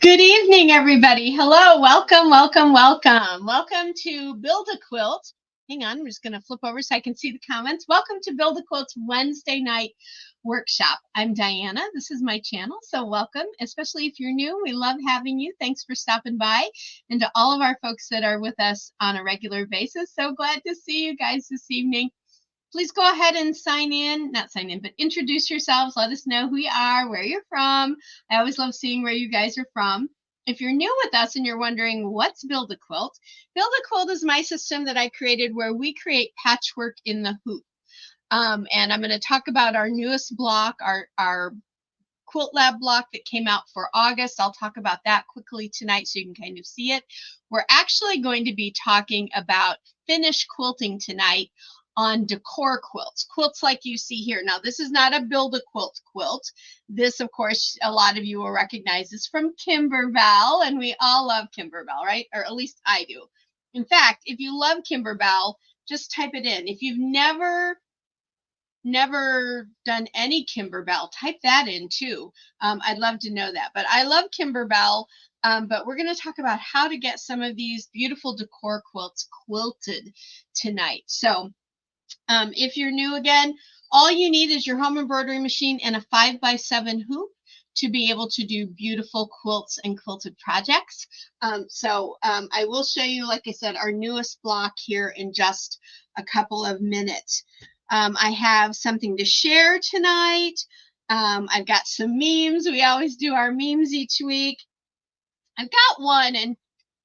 Good evening, everybody. Hello, welcome, welcome, welcome. Welcome to Build a Quilt. Hang on, I'm just going to flip over so I can see the comments. Welcome to Build a Quilt's Wednesday night workshop. I'm Diana. This is my channel, so welcome, especially if you're new. We love having you. Thanks for stopping by. And to all of our folks that are with us on a regular basis, so glad to see you guys this evening. Please go ahead and not sign in, but introduce yourselves. Let us know who you are, where you're from. I always love seeing where you guys are from. If you're new with us and you're wondering what's Build a Quilt, Build a Quilt is my system that I created where we create patchwork in the hoop. And I'm going to talk about our newest block, our Quilt Lab block that came out for August. I'll talk about that quickly tonight so you can kind of see it. We're actually going to be talking about finished quilting tonight on decor quilts like you see here. Now, this is not a Build a quilt. This, of course, a lot of you will recognize this from Kimberbell, and we all love Kimberbell, right? Or at least I do. In fact, if you love Kimberbell, just type it in. If you've never done any Kimberbell, type that in too. I'd love to know that. But I love Kimberbell, but we're going to talk about how to get some of these beautiful decor quilts quilted tonight. So if you're new again, all you need is your home embroidery machine and a 5x7 hoop to be able to do beautiful quilts and quilted projects. I will show you, like I said, our newest block here in just a couple of minutes. I have something to share tonight. I've got some memes. We always do our memes each week. I've got one, and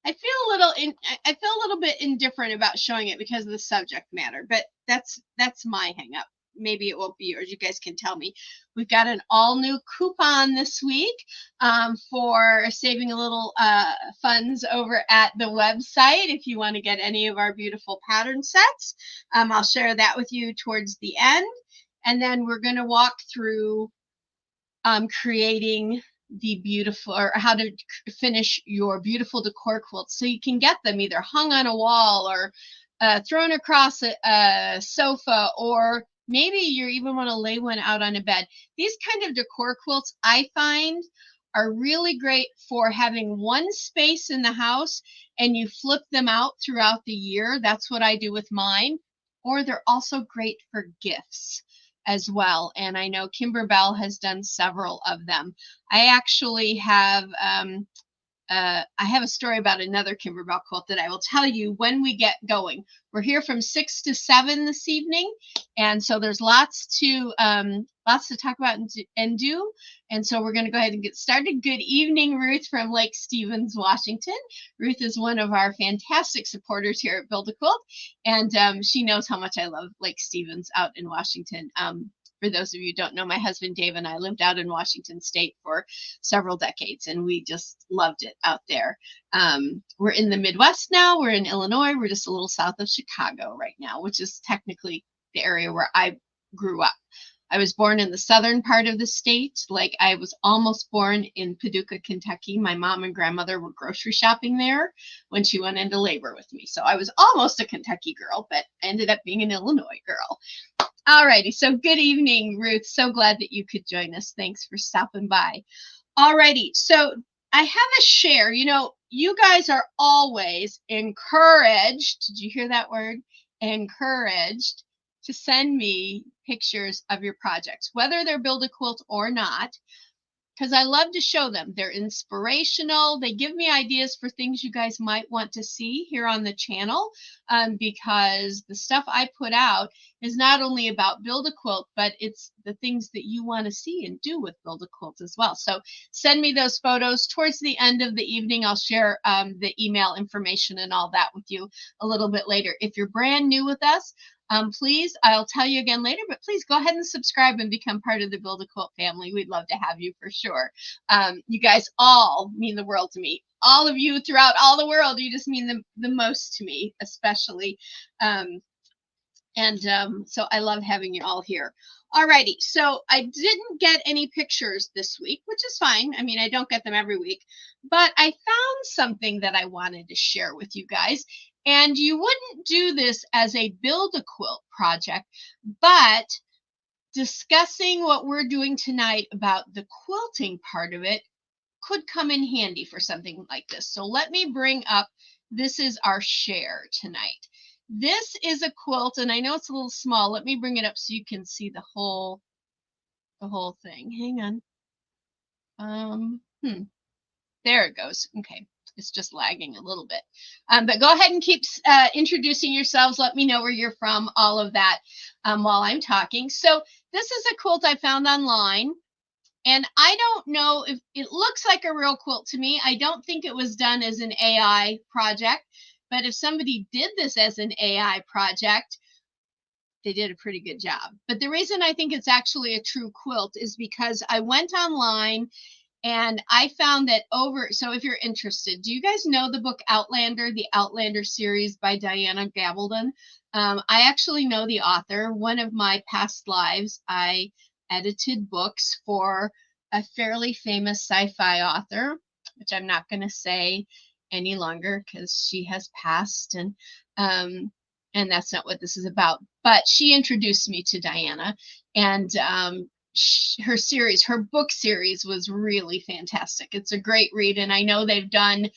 I feel a little bit indifferent about showing it because of the subject matter, but that's my hang up. Maybe it won't be yours. You guys can tell me. We've got an all new coupon this week for saving a little funds over at the website if you want to get any of our beautiful pattern sets. I'll share that with you towards the end. And then we're going to walk through creating the beautiful, or how to finish your beautiful decor quilts so you can get them either hung on a wall or thrown across a sofa, or maybe you even want to lay one out on a bed. These kind of decor quilts I find are really great for having one space in the house and you flip them out throughout the year. That's what I do with mine. Or they're also great for gifts as well. And I know Kimberbell has done several of them. I actually have a story about another Kimberbell quilt that I will tell you when we get going. We're here from 6 to 7 this evening, and so there's lots to talk about and do. And so we're going to go ahead and get started. Good evening, Ruth from Lake Stevens, Washington. Ruth is one of our fantastic supporters here at Build a Quilt, and she knows how much I love Lake Stevens out in Washington. For those of you who don't know, my husband Dave and I lived out in Washington State for several decades, and we just loved it out there. We're in the Midwest now. We're in Illinois. We're just a little south of Chicago right now, which is technically the area where I grew up. I was born in the southern part of the state. Like, I was almost born in Paducah, Kentucky. My mom and grandmother were grocery shopping there when she went into labor with me. So I was almost a Kentucky girl, but I ended up being an Illinois girl. Alrighty, so good evening, Ruth. So glad that you could join us. Thanks for stopping by. Alrighty, so I have a share. You know, you guys are always encouraged. Did you hear that word? Encouraged to send me pictures of your projects, whether they're Build a Quilt or not, because I love to show them. They're inspirational. They give me ideas for things you guys might want to see here on the channel, because the stuff I put out is not only about Build a Quilt, but it's the things that you want to see and do with Build a Quilt as well. So send me those photos. Towards the end of the evening, I'll share the email information and all that with you a little bit later. If you're brand new with us, please, I'll tell you again later, but please go ahead and subscribe and become part of the Build a Quilt family. We'd love to have you for sure. You guys all mean the world to me. All of you throughout all the world, you just mean the most to me, especially. So I love having you all here. Alrighty, so I didn't get any pictures this week, which is fine. I mean, I don't get them every week, but I found something that I wanted to share with you guys. And you wouldn't do this as a Build a Quilt project, but discussing what we're doing tonight about the quilting part of it could come in handy for something like this. So let me bring up, this is our share tonight. This is a quilt, and I know it's a little small. Let me bring it up so you can see the whole thing. Hang on. There it goes. Okay. It's just lagging a little bit. But go ahead and keep introducing yourselves. Let me know where you're from, all of that, while I'm talking. So this is a quilt I found online. And I don't know if it looks like a real quilt to me. I don't think it was done as an AI project. But if somebody did this as an AI project, they did a pretty good job. But the reason I think it's actually a true quilt is because I went online and I found that so if you're interested, do you guys know the book Outlander, the Outlander series by Diana Gabaldon? I actually know the author. One of my past lives, I edited books for a fairly famous sci-fi author, which I'm not going to say any longer because she has passed, and that's not what this is about. But she introduced me to Diana, and her book series was really fantastic. It's a great read, and I know they've done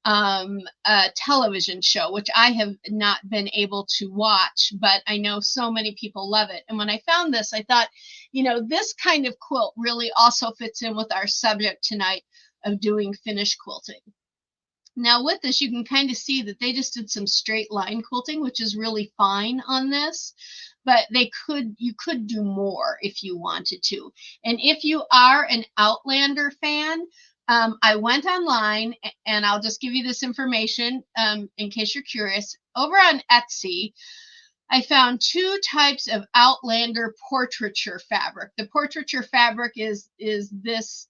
a television show, which I have not been able to watch, but I know so many people love it. And when I found this, I thought, this kind of quilt really also fits in with our subject tonight of doing finish quilting. Now with this, you can kind of see that they just did some straight line quilting, which is really fine on this, but you could do more if you wanted to. And if you are an Outlander fan, I went online, and I'll just give you this information in case you're curious. Over on Etsy, I found two types of Outlander portraiture fabric. The portraiture fabric is this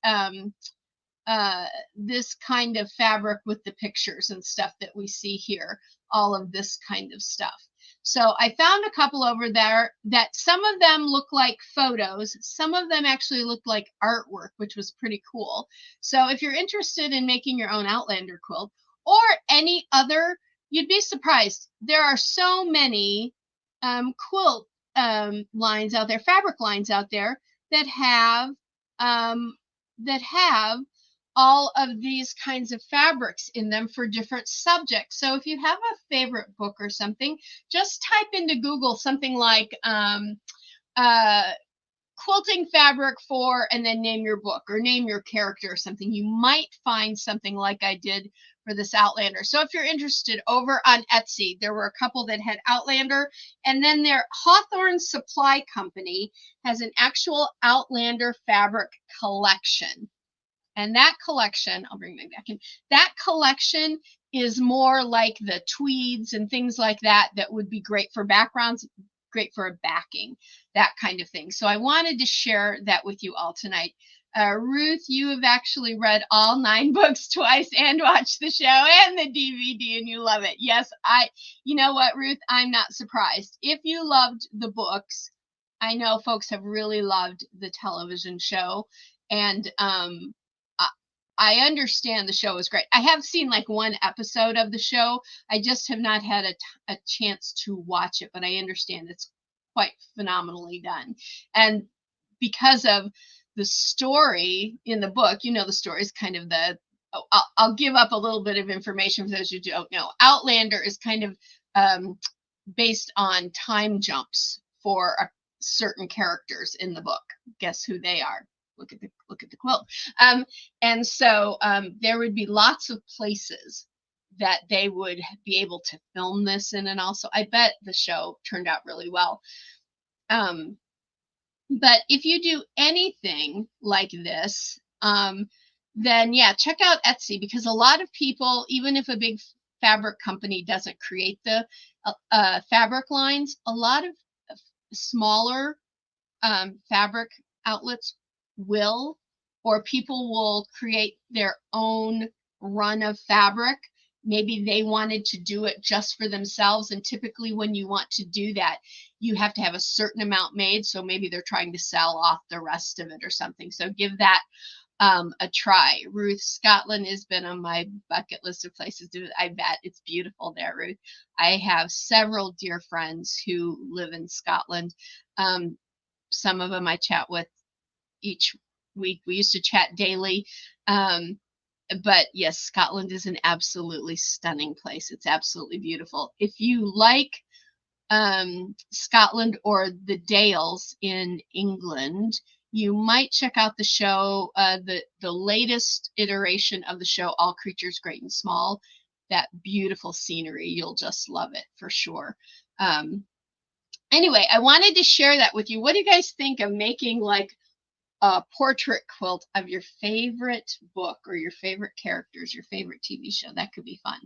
this kind of fabric with the pictures and stuff that we see here, all of this kind of stuff. So I found a couple over there that some of them look like photos, some of them actually look like artwork, which was pretty cool. So if you're interested in making your own Outlander quilt or any other, you'd be surprised. There are so many quilt lines out there, fabric lines out there that have all of these kinds of fabrics in them for different subjects. So if you have a favorite book or something, just type into Google something like quilting fabric for, and then name your book or name your character or something. You might find something like I did for this Outlander. So if you're interested, over on Etsy, there were a couple that had Outlander, and then their Hawthorne Supply Company has an actual Outlander fabric collection. And that collection, I'll bring that back in, that collection is more like the tweeds and things like that would be great for backgrounds, great for a backing, that kind of thing. So I wanted to share that with you all tonight. Ruth, you have actually read all 9 books twice and watched the show and the DVD, and you love it. Yes, you know what, Ruth, I'm not surprised. If you loved the books, I know folks have really loved the television show, and I understand the show is great. I have seen like one episode of the show. I just have not had a chance to watch it, but I understand it's quite phenomenally done. And because of the story in the book, the story is kind of I'll give up a little bit of information for those who don't know. Outlander is kind of based on time jumps for certain characters in the book. Guess who they are? Look at the quilt. And so there would be lots of places that they would be able to film this in, and also I bet the show turned out really well. But if you do anything like this, then yeah, check out Etsy, because a lot of people, even if a big fabric company doesn't create the fabric lines, a lot of smaller fabric outlets will, or people will create their own run of fabric. Maybe they wanted to do it just for themselves, and typically when you want to do that, you have to have a certain amount made, so maybe they're trying to sell off the rest of it or something. So give that a try. Ruth, Scotland has been on my bucket list of places to, I bet it's beautiful there, Ruth. I have several dear friends who live in Scotland. Some of them I chat with each week. We used to chat daily. But yes, Scotland is an absolutely stunning place. It's absolutely beautiful. If you like Scotland or the Dales in England, you might check out the show, the latest iteration of the show, All Creatures Great and Small. That beautiful scenery, you'll just love it for sure. Anyway, I wanted to share that with you. What do you guys think of making like a portrait quilt of your favorite book or your favorite characters, your favorite TV show? That could be fun.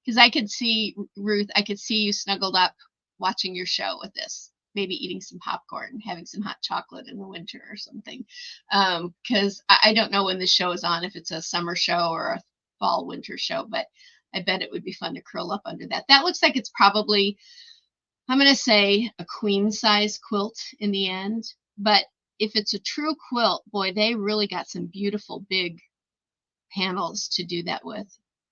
Because I could see, Ruth, I could see you snuggled up watching your show with this, maybe eating some popcorn, having some hot chocolate in the winter or something. Because I don't know when this show is on, if it's a summer show or a fall winter show, but I bet it would be fun to curl up under that. That looks like it's probably, I'm going to say, a queen size quilt in the end. But if it's a true quilt, boy, they really got some beautiful big panels to do that with.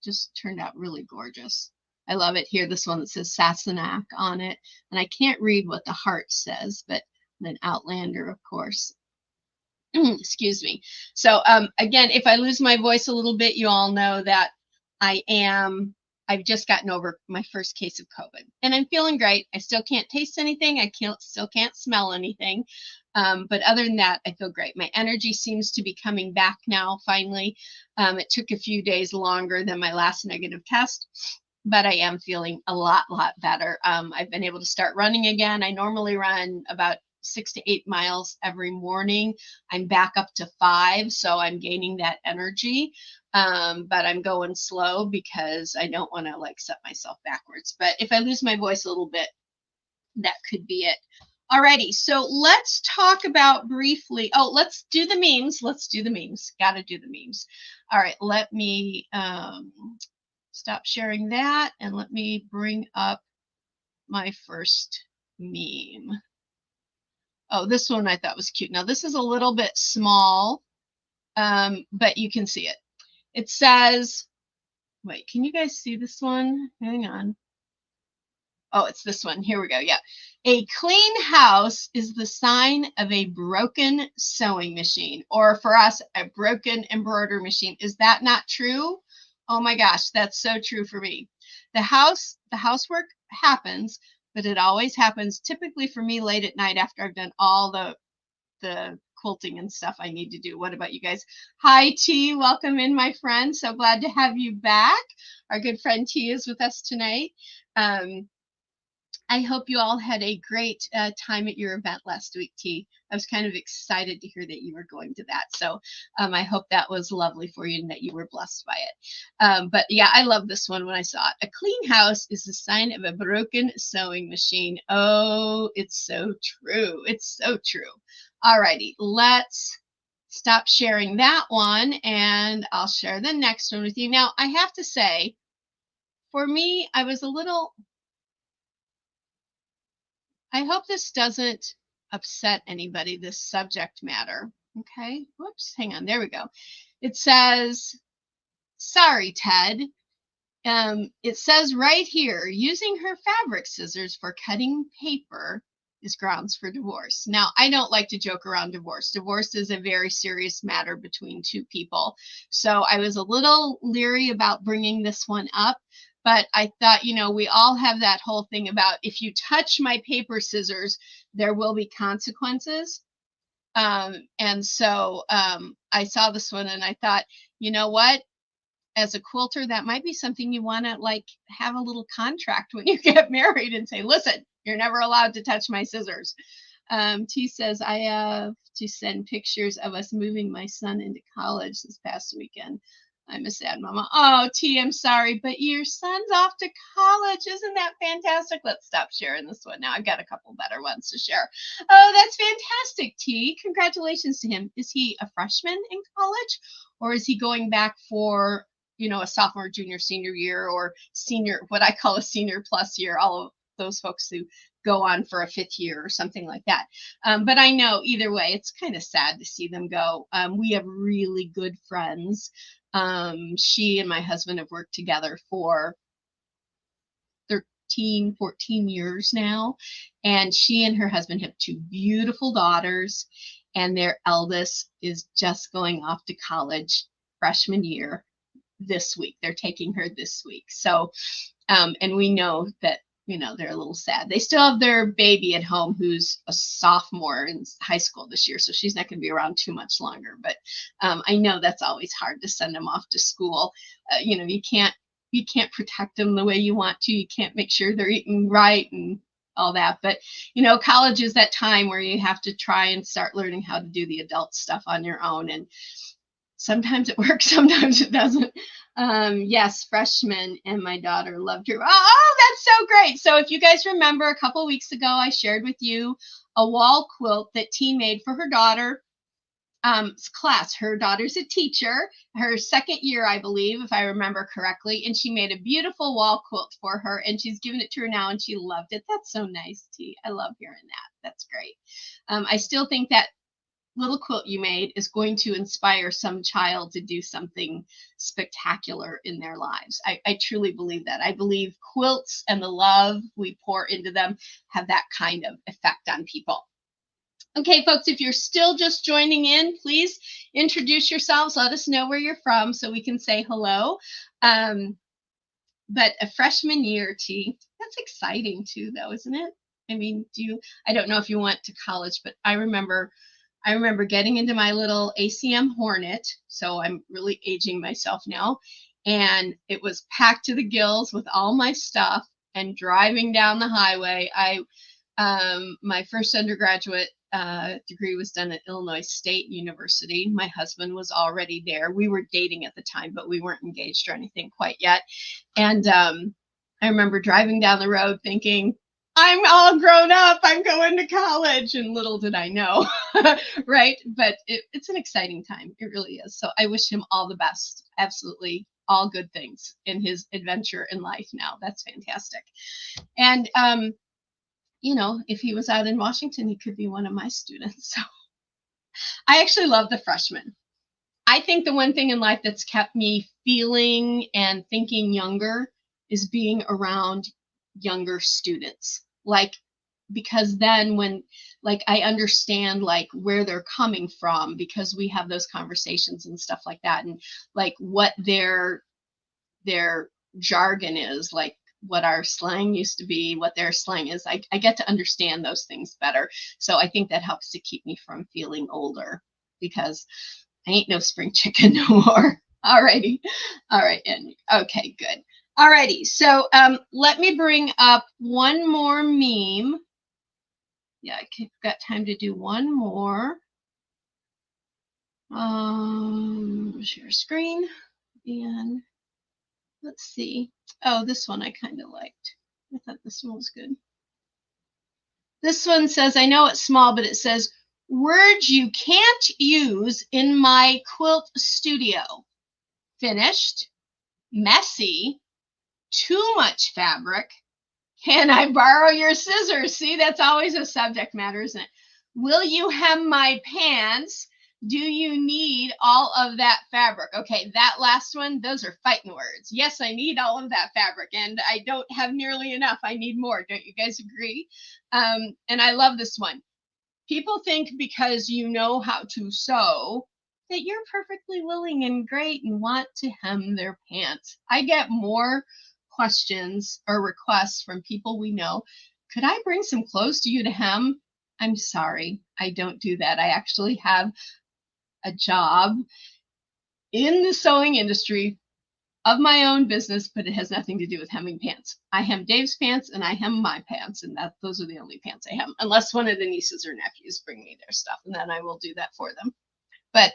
Just turned out really gorgeous. I love it here. This one that says Sassenach on it. And I can't read what the heart says, but an Outlander, of course. Excuse me. So again, if I lose my voice a little bit, you all know that I've just gotten over my first case of COVID and I'm feeling great. I still can't taste anything. I still can't smell anything. But other than that, I feel great. My energy seems to be coming back now, finally. It took a few days longer than my last negative test, but I am feeling a lot better. I've been able to start running again. I normally run about 6 to 8 miles every morning. I'm back up to 5, so I'm gaining that energy. But I'm going slow because I don't want to like set myself backwards. But if I lose my voice a little bit, that could be it. Alrighty, so let's talk about briefly. Oh, let's do the memes. Let's do the memes. Gotta do the memes. All right, let me stop sharing that and let me bring up my first meme. Oh, this one I thought was cute. Now this is a little bit small, but you can see it. It says, wait, can you guys see this one? Hang on. Oh, it's this one. Here we go. Yeah. A clean house is the sign of a broken sewing machine, or for us, a broken embroidery machine. Is that not true? Oh my gosh, that's so true for me. The housework happens, but it always happens typically for me late at night after I've done all the quilting and stuff I need to do. What about you guys? Hi, T. Welcome in, my friend. So glad to have you back. Our good friend T is with us tonight. I hope you all had a great time at your event last week, T. I was kind of excited to hear that you were going to that. So I hope that was lovely for you and that you were blessed by it. But yeah, I love this one when I saw it. A clean house is the sign of a broken sewing machine. Oh, it's so true. It's so true. All righty, let's stop sharing that one and I'll share the next one with you. Now, I have to say, for me, I was a little... I hope this doesn't upset anybody, this subject matter. Okay, whoops, hang on, there we go. It says, sorry, Ted. It says right here, using her fabric scissors for cutting paper is grounds for divorce. Now, I don't like to joke around divorce. Divorce is a very serious matter between two people. So I was a little leery about bringing this one up. But I thought, you know, we all have that whole thing about if you touch my paper scissors, there will be consequences. And so I saw this one and I thought, you know what? As a quilter, that might be something you want to like have a little contract when you get married and say, listen, you're never allowed to touch my scissors. T says, I have to send pictures of us moving my son into college this past weekend. I'm a sad mama. Oh, T, I'm sorry, but your son's off to college. Isn't that fantastic? Let's stop sharing this one now. I've got a couple better ones to share. Oh, that's fantastic, T. Congratulations to him. Is he a freshman in college or is he going back for, you know, a sophomore, junior, senior year or senior, what I call a senior plus year, all of those folks who go on for a 5th year or something like that. But I know either way, it's kind of sad to see them go. We have really good friends. She and my husband have worked together for 13, 14 years now. And she and her husband have 2 beautiful daughters. And their eldest is just going off to college freshman year this week. They're taking her this week. So, and we know that, they're a little sad. They still have their baby at home who's a sophomore in high school this year, so she's not going to be around too much longer. But I know that's always hard to send them off to school. You can't protect them the way you want to. You can't make sure they're eating right and all that. But, college is that time where you have to try and start learning how to do the adult stuff on your own. And sometimes it works, sometimes it doesn't. Yes, freshman, and my daughter loved her. Oh, that's so great. So if you guys remember, a couple weeks ago, I shared with you a wall quilt that T made for her daughter. Class. Her daughter's a teacher, her second year, I believe, if I remember correctly, and she made a beautiful wall quilt for her, and she's given it to her now, and she loved it. That's so nice, T. I love hearing that. That's great. I still think that little quilt you made is going to inspire some child to do something spectacular in their lives. I truly believe that. I believe quilts and the love we pour into them have that kind of effect on people. Okay, folks, if you're still just joining in, please introduce yourselves. Let us know where you're from so we can say hello. But a freshman year, T, that's exciting too, though, isn't it? I mean, I don't know if you went to college, but I remember getting into my little ACM Hornet, so I'm really aging myself now, and it was packed to the gills with all my stuff, and driving down the highway. My first undergraduate degree was done at Illinois State University. My husband was already there. We were dating at the time, but we weren't engaged or anything quite yet. And I remember driving down the road thinking, I'm all grown up, I'm going to college. And little did I know, right? But it's an exciting time. It really is. So I wish him all the best. Absolutely all good things in his adventure in life now. That's fantastic. And, if he was out in Washington, he could be one of my students. So I actually love the freshmen. I think the one thing in life that's kept me feeling and thinking younger is being around younger students. Because then when, I understand, where they're coming from, because we have those conversations and stuff like that, and, what their jargon is, what our slang used to be, what their slang is. I get to understand those things better. So I think that helps to keep me from feeling older, because I ain't no spring chicken no more. Alrighty. All right. And okay, good. Alrighty. So let me bring up one more meme. Yeah, I've got time to do one more. Share screen, and let's see. Oh, this one I kind of liked. I thought this one was good. This one says, I know it's small, but it says, words you can't use in my quilt studio. Finished, messy, too much fabric. Can I borrow your scissors? See, that's always a subject matter, isn't it? Will you hem my pants? Do you need all of that fabric? Okay, that last one, those are fighting words. Yes, I need all of that fabric, and I don't have nearly enough. I need more. Don't you guys agree? And I love this one. People think because you know how to sew that you're perfectly willing and great and want to hem their pants. I get more questions or requests from people we know. Could I bring some clothes to you to hem? I'm sorry, I don't do that. I actually have a job in the sewing industry of my own business, but it has nothing to do with hemming pants. I hem Dave's pants and I hem my pants, and those are the only pants I hem, unless one of the nieces or nephews bring me their stuff, and then I will do that for them. But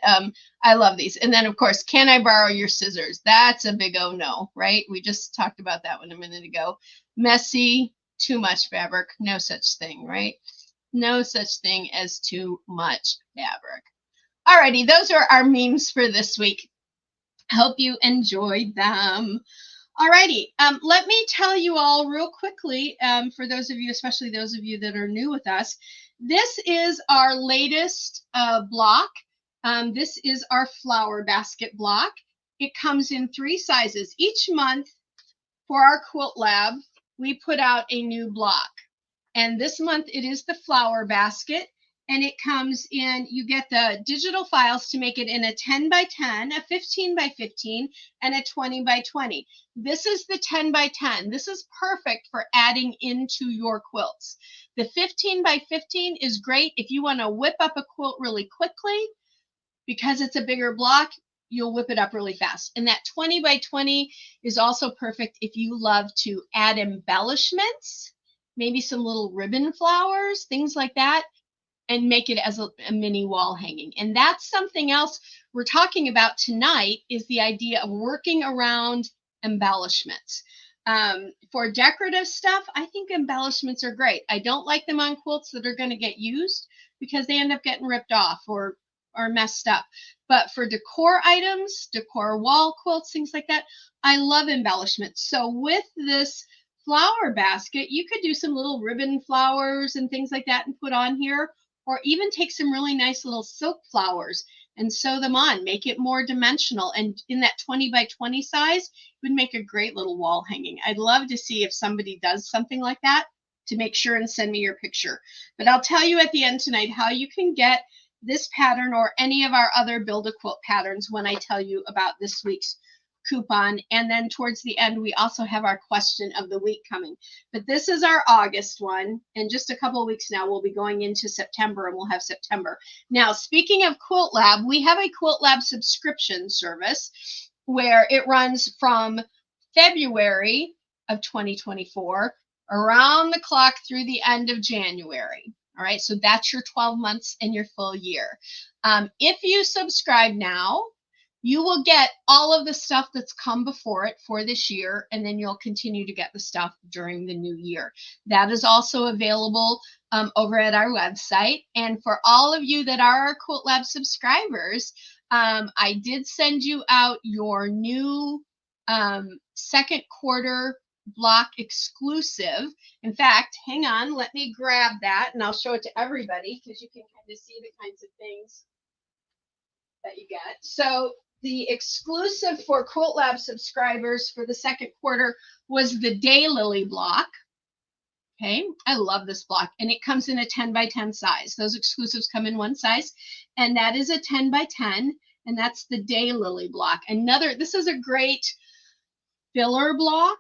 I love these. And then, of course, can I borrow your scissors? That's a big oh no, right? We just talked about that one a minute ago. Messy, too much fabric, no such thing, right? No such thing as too much fabric. Alrighty, those are our memes for this week. Hope you enjoyed them. Alrighty, let me tell you all real quickly, for those of you, especially those of you that are new with us, this is our latest block. This is our flower basket block. It comes in 3 sizes. Each month for our quilt lab, we put out a new block. And this month it is the flower basket. and it comes in, you get the digital files to make it in a 10 by 10, a 15 by 15, and a 20 by 20. This is the 10 by 10. This is perfect for adding into your quilts. The 15 by 15 is great if you want to whip up a quilt really quickly. Because it's a bigger block, you'll whip it up really fast. And that 20 by 20 is also perfect if you love to add embellishments, maybe some little ribbon flowers, things like that, and make it as a mini wall hanging. And that's something else we're talking about tonight, is the idea of working around embellishments. For decorative stuff, I think embellishments are great. I don't like them on quilts that are going to get used because they end up getting ripped off or messed up. But for decor items, decor wall quilts, things like that, I love embellishments. So with this flower basket, you could do some little ribbon flowers and things like that and put on here, or even take some really nice little silk flowers and sew them on, make it more dimensional. And in that 20 by 20 size, it would make a great little wall hanging. I'd love to see if somebody does something like that, to make sure and send me your picture. But I'll tell you at the end tonight how you can get this pattern or any of our other Build a Quilt patterns when I tell you about this week's coupon. And then towards the end, we also have our question of the week coming. But this is our August one. In just a couple of weeks now, we'll be going into September, and we'll have September. Now, speaking of Quilt Lab, we have a Quilt Lab subscription service where it runs from February of 2024 around the clock through the end of January. All right, so that's your 12 months and your full year. If you subscribe now, you will get all of the stuff that's come before it for this year, and then you'll continue to get the stuff during the new year. That is also available over at our website. And for all of you that are our Quilt Lab subscribers, I did send you out your new second quarter block exclusive. In fact, hang on, let me grab that and I'll show it to everybody because you can kind of see the kinds of things that you get. So the exclusive for Quilt Lab subscribers for the second quarter was the Daylily block. Okay, I love this block, and it comes in a 10 by 10 size. Those exclusives come in one size, and that is a 10 by 10, and that's the Daylily block. This is a great filler block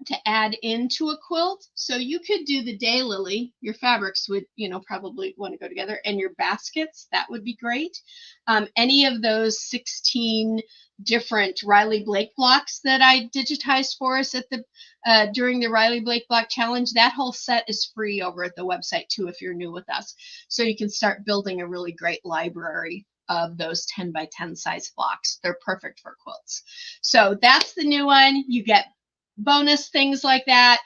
to add into a quilt. So you could do the Daylily. Your fabrics would, probably want to go together, and your baskets, that would be great. Any of those 16 different Riley Blake blocks that I digitized for us at the during the Riley Blake Block Challenge, that whole set is free over at the website too if you're new with us. So you can start building a really great library of those 10 by 10 size blocks. They're perfect for quilts. So that's the new one. You get bonus things like that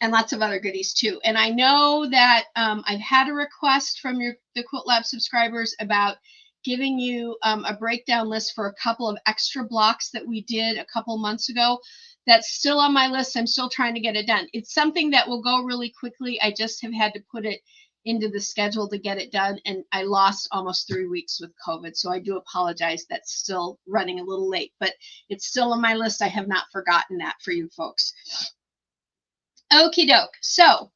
and lots of other goodies too. And I know that I've had a request from the Quilt Lab subscribers about giving you a breakdown list for a couple of extra blocks that we did a couple months ago. That's still on my list. I'm still trying to get it done. It's something that will go really quickly. I just have had to put it into the schedule to get it done, and I lost almost 3 weeks with COVID, so I do apologize. That's still running a little late, but it's still on my list. I have not forgotten that for you folks. Okie doke. So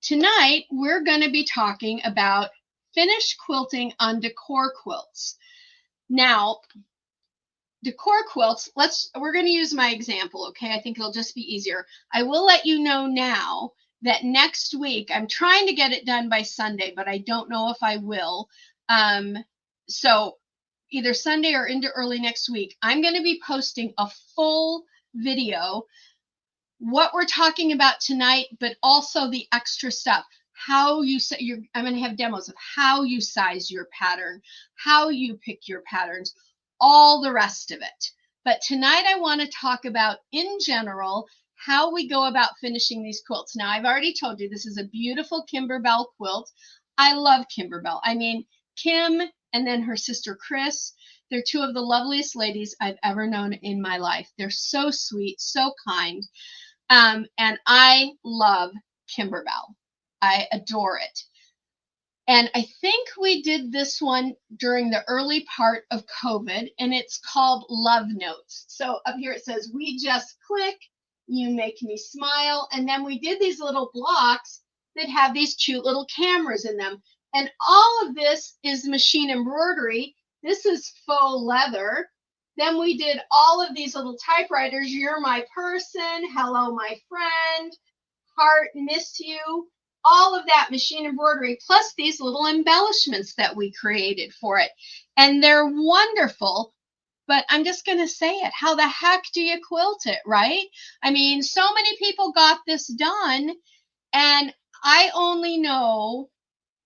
tonight we're going to be talking about finished quilting on decor quilts. Now, decor quilts, we're going to use my example, okay? I think it'll just be easier. I will let you know now that next week, I'm trying to get it done by Sunday, but I don't know if I will. So either Sunday or into early next week, I'm going to be posting a full video, what we're talking about tonight, but also the extra stuff. How you set I'm going to have demos of how you size your pattern, how you pick your patterns, all the rest of it. But tonight I want to talk about, in general, how we go about finishing these quilts. Now, I've already told you this is a beautiful Kimberbell quilt. I love Kimberbell. I mean, Kim and then her sister Chris, they're two of the loveliest ladies I've ever known in my life. They're so sweet, so kind. And I love Kimberbell. I adore it. And I think we did this one during the early part of COVID, and it's called Love Notes. So up here it says, we just click, you make me smile. And then we did these little blocks that have these cute little cameras in them. And all of this is machine embroidery. This is faux leather. Then we did all of these little typewriters. You're my person. Hello, my friend. Heart, miss you. All of that machine embroidery, plus these little embellishments that we created for it. And they're wonderful. But I'm just going to say it. How the heck do you quilt it, right? I mean, so many people got this done, and I only know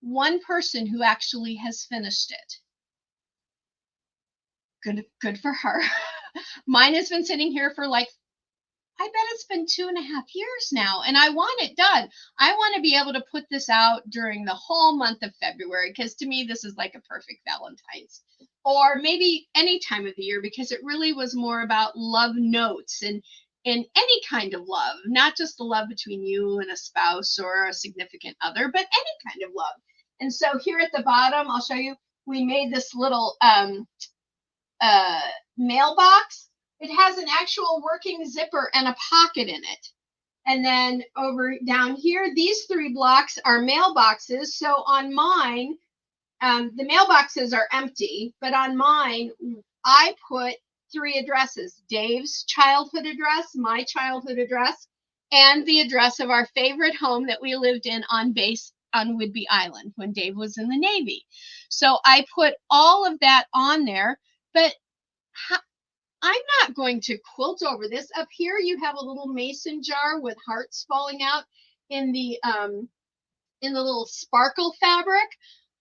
one person who actually has finished it. Good for her. Mine has been sitting here for like, I bet it's been 2.5 years now, and I want it done. I want to be able to put this out during the whole month of February, because to me, this is like a perfect Valentine's, or maybe any time of the year, because it really was more about love notes and any kind of love, not just the love between you and a spouse or a significant other, but any kind of love. And so here at the bottom, I'll show you, we made this little mailbox. It has an actual working zipper and a pocket in it. And then over down here, these 3 blocks are mailboxes. So on mine, the mailboxes are empty, but on mine, I put 3 addresses: Dave's childhood address, my childhood address, and the address of our favorite home that we lived in on base on Whidbey Island when Dave was in the Navy. So I put all of that on there, but I'm not going to quilt over this. Up here, you have a little mason jar with hearts falling out in the little sparkle fabric.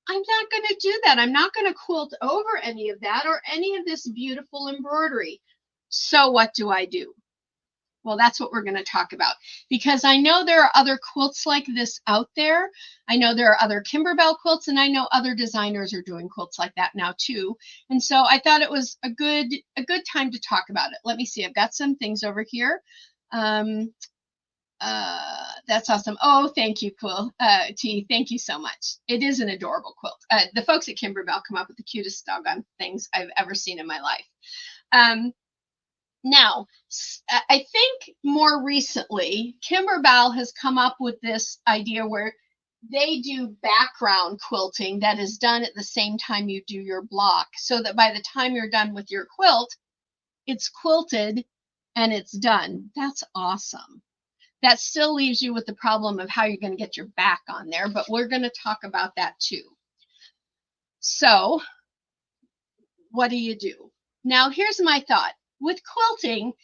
I'm not going to do that. I'm not going to quilt over any of that or any of this beautiful embroidery. So what do I do? Well, that's what we're going to talk about, because I know there are other quilts like this out there. I know there are other Kimberbell quilts, and I know other designers are doing quilts like that now too. And so I thought it was a good time to talk about it. Let me see. I've got some things over here. That's awesome. Oh, thank you, Quill. T, thank you so much. It is an adorable quilt. The folks at Kimberbell come up with the cutest doggone things I've ever seen in my life. Now, I think more recently, Kimberbell has come up with this idea where they do background quilting that is done at the same time you do your block, so that by the time you're done with your quilt, it's quilted and it's done. That's awesome. That still leaves you with the problem of how you're going to get your back on there, but we're going to talk about that too. So, what do? Now, here's my thought. With quilting,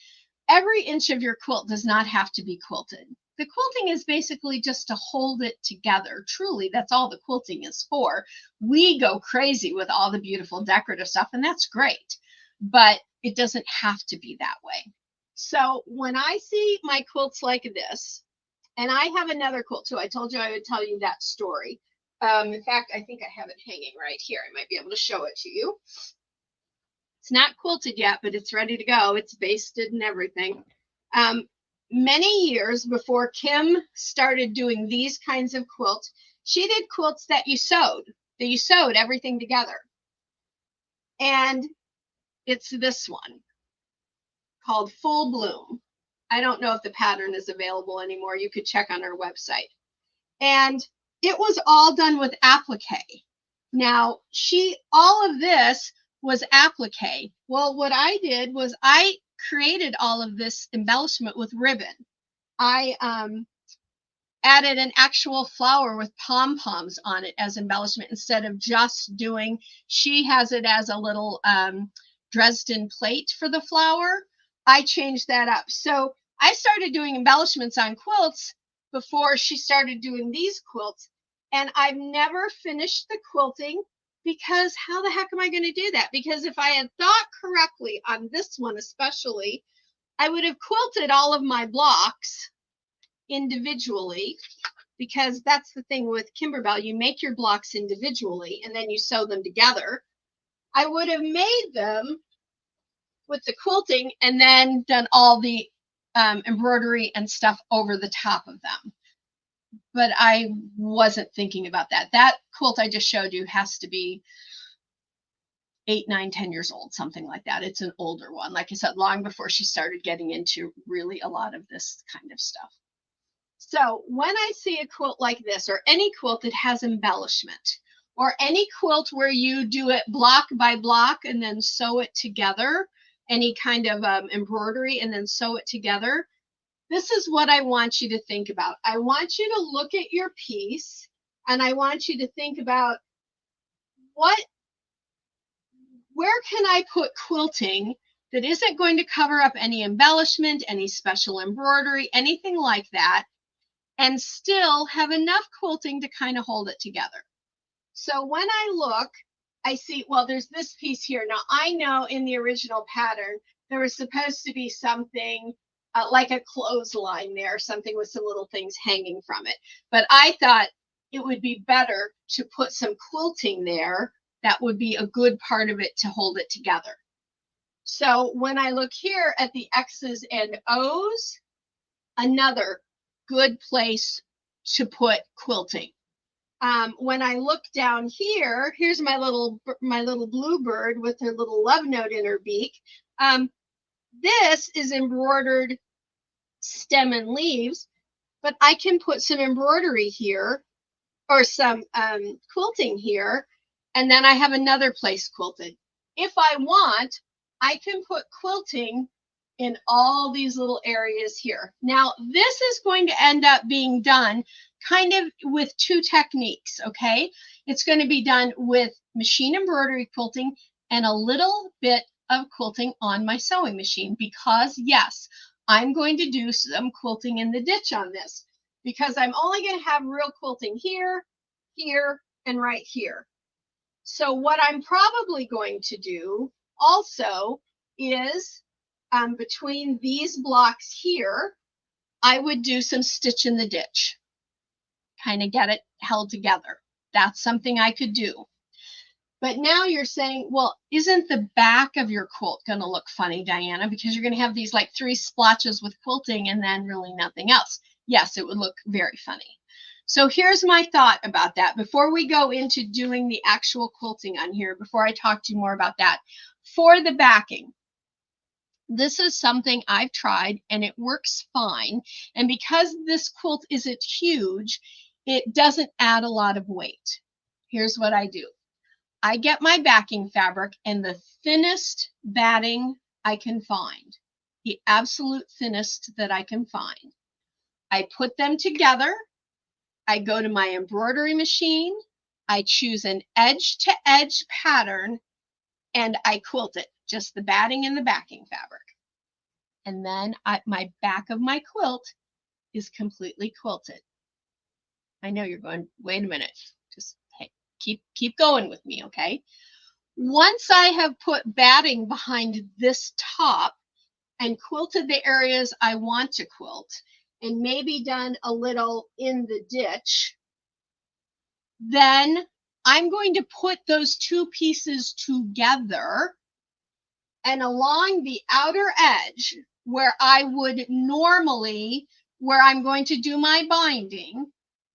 every inch of your quilt does not have to be quilted. The quilting is basically just to hold it together. Truly, that's all the quilting is for. We go crazy with all the beautiful decorative stuff, and that's great, but it doesn't have to be that way. So when I see my quilts like this, and I have another quilt too, I told you I would tell you that story. In fact, I think I have it hanging right here. I might be able to show it to you. It's not quilted yet, but it's ready to go. It's basted and everything. Many years before Kim started doing these kinds of quilts, she did quilts that you sewed everything together. And it's this one called Full Bloom. I don't know if the pattern is available anymore. You could check on our website. And it was all done with applique. Now, all of this was applique. Well, what I did was I created all of this embellishment with ribbon. I added an actual flower with pom-poms on it as embellishment instead of just doing, she has it as a little Dresden plate for the flower. I changed that up. So I started doing embellishments on quilts before she started doing these quilts. And I've never finished the quilting, because how the heck am I going to do that? Because if I had thought correctly on this one especially, I would have quilted all of my blocks individually, because that's the thing with Kimberbell. You make your blocks individually and then you sew them together. I would have made them with the quilting and then done all the embroidery and stuff over the top of them. But I wasn't thinking about that. That quilt I just showed you has to be 8, 9, 10 years old, something like that. It's an older one. Like I said, long before she started getting into really a lot of this kind of stuff. So when I see a quilt like this, or any quilt that has embellishment, or any quilt where you do it block by block and then sew it together, any kind of embroidery and then sew it together, this is what I want you to think about. I want you to look at your piece and I want you to think about where can I put quilting that isn't going to cover up any embellishment, any special embroidery, anything like that, and still have enough quilting to kind of hold it together. So when I look, I see, well, there's this piece here. Now, I know in the original pattern, there was supposed to be something like a clothesline there, something with some little things hanging from it. But I thought it would be better to put some quilting there. That would be a good part of it to hold it together. So when I look here at the X's and O's, another good place to put quilting. When I look down here, here's my little bluebird with her little love note in her beak. This is embroidered stem and leaves, but I can put some embroidery here or some quilting here, and then I have another place quilted. If I want, I can put quilting in all these little areas here. Now, this is going to end up being done kind of with two techniques, okay? It's going to be done with machine embroidery quilting and a little bit of quilting on my sewing machine because, yes, I'm going to do some quilting in the ditch on this because I'm only going to have real quilting here, here, and right here. So what I'm probably going to do also is between these blocks here, I would do some stitch in the ditch, kind of get it held together. That's something I could do. But now you're saying, well, isn't the back of your quilt going to look funny, Diana? Because you're going to have these like 3 splotches with quilting and then really nothing else. Yes, it would look very funny. So here's my thought about that. Before we go into doing the actual quilting on here, before I talk to you more about that, for the backing, this is something I've tried and it works fine. And because this quilt isn't huge, it doesn't add a lot of weight. Here's what I do. I get my backing fabric and the thinnest batting I can find, the absolute thinnest that I can find. I put them together. I go to my embroidery machine. I choose an edge-to-edge pattern and I quilt it, just the batting and the backing fabric. And then my back of my quilt is completely quilted. I know you're going, wait a minute, just hey, keep going with me, okay? Once I have put batting behind this top and quilted the areas I want to quilt and maybe done a little in the ditch, then I'm going to put those 2 pieces together, and along the outer edge where I would normally, where I'm going to do my binding,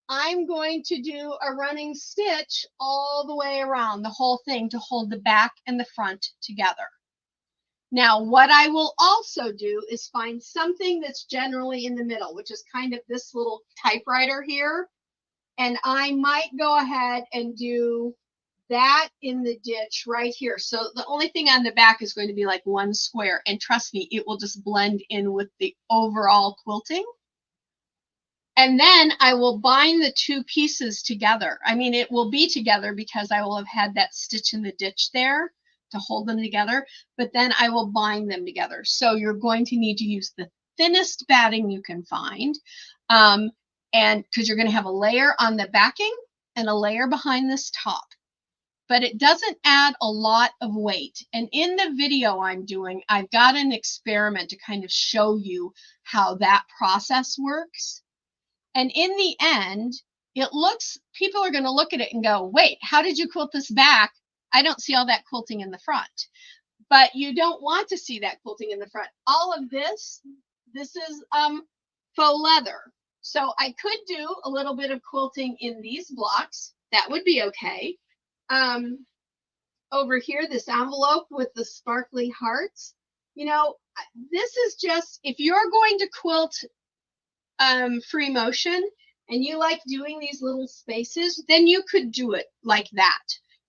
I'm going to do a running stitch all the way around the whole thing to hold the back and the front together. Now, what I will also do is find something that's generally in the middle, which is kind of this little typewriter here. And I might go ahead and do that in the ditch right here. So the only thing on the back is going to be like 1 square. And trust me, it will just blend in with the overall quilting. And then I will bind the 2 pieces together. I mean, it will be together because I will have had that stitch in the ditch there to hold them together, but then I will bind them together. So you're going to need to use the thinnest batting you can find. And because you're going to have a layer on the backing and a layer behind this top. But it doesn't add a lot of weight. And in the video I'm doing, I've got an experiment to kind of show you how that process works. And in the end, it looks, people are going to look at it and go, wait, how did you quilt this back? I don't see all that quilting in the front. But you don't want to see that quilting in the front. All of this is faux leather. So I could do a little bit of quilting in these blocks. That would be okay. Over here, this envelope with the sparkly hearts, you know, this is just, if you're going to quilt free motion and you like doing these little spaces, then you could do it like that